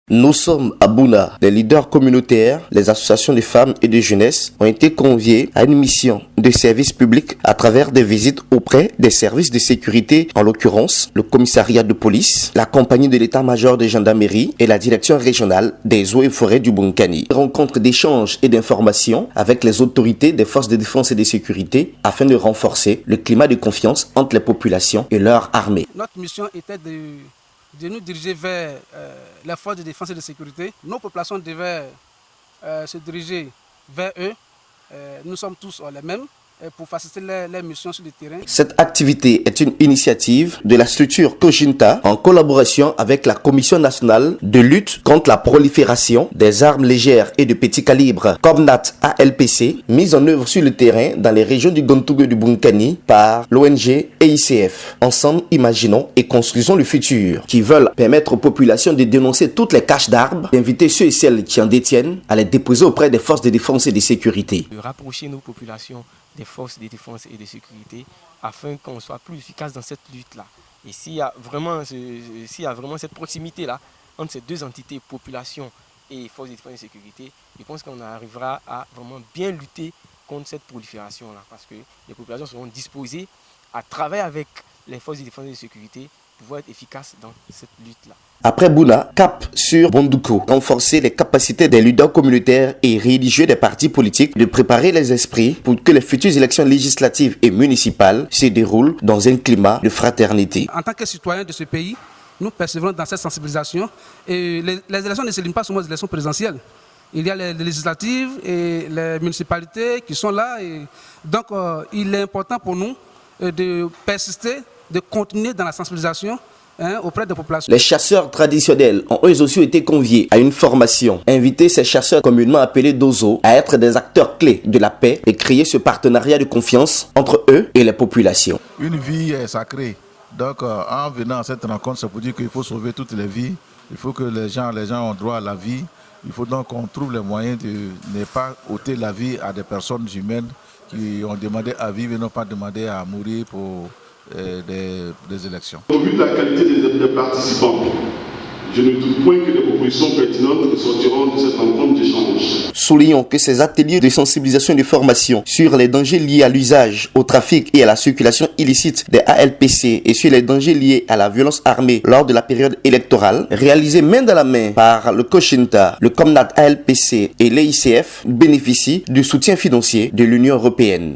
Nous sommes à Bouna. Les leaders communautaires, les associations de femmes et de jeunesse ont été conviés à une mission de service public à travers des visites auprès des services de sécurité, en l'occurrence le commissariat de police, la compagnie de l'état-major de gendarmerie et la direction régionale des eaux et forêts du Bonkani. Rencontre d'échanges et d'informations avec les autorités des forces de défense et de sécurité afin de renforcer le climat de confiance entre les populations et leurs armées. Notre mission était de nous diriger vers les forces de défense et de sécurité. Nos populations devaient se diriger vers eux. Nous sommes tous les mêmes pour faciliter les missions sur le terrain. Cette activité est une initiative de la structure Kojinta en collaboration avec la Commission nationale de lutte contre la prolifération des armes légères et de petit calibre, COMNAT ALPC, mise en œuvre sur le terrain dans les régions du Gontougou et du Bonkani par l'ONG EICF. Ensemble, imaginons et construisons le futur, qui veulent permettre aux populations de dénoncer toutes les caches d'arbres, d'inviter ceux et celles qui en détiennent à les déposer auprès des forces de défense et de sécurité. De rapprocher nos populations des forces de défense et de sécurité afin qu'on soit plus efficace dans cette lutte-là. Et s'il y a vraiment cette proximité-là entre ces deux entités, population et forces de défense et de sécurité, je pense qu'on arrivera à vraiment bien lutter contre cette prolifération-là, parce que les populations seront disposées à travailler avec les forces de défense et de sécurité pour pouvoir être efficaces dans cette lutte-là. Après Bouna, cap sur Bondoukou, renforcer les capacités des leaders communautaires et religieux des partis politiques de préparer les esprits pour que les futures élections législatives et municipales se déroulent dans un climat de fraternité. En tant que citoyens de ce pays, nous persévérons dans cette sensibilisation. Et les élections ne se limitent pas seulement aux élections présidentielles. Il y a les législatives et les municipalités qui sont là. Et donc, il est important pour nous de persister, de continuer dans la sensibilisation auprès des populations. Les chasseurs traditionnels ont eux aussi été conviés à une formation. Inviter ces chasseurs communément appelés Dozo à être des acteurs clés de la paix et créer ce partenariat de confiance entre eux et les populations. Une vie est sacrée. Donc en venant à cette rencontre, c'est pour dire qu'il faut sauver toutes les vies. Il faut que les gens ont droit à la vie. Il faut donc qu'on trouve les moyens de ne pas ôter la vie à des personnes humaines qui ont demandé à vivre et n'ont pas demandé à mourir pour des élections. Au vu de la qualité des participants, je ne doute point que des propositions pertinentes sortiront de cette rencontre d'échange. Soulignons que ces ateliers de sensibilisation et de formation sur les dangers liés à l'usage, au trafic et à la circulation illicite des ALPC et sur les dangers liés à la violence armée lors de la période électorale, réalisés main dans la main par le Kojinta, le COMNAT ALPC et l'EICF, bénéficient du soutien financier de l'Union européenne.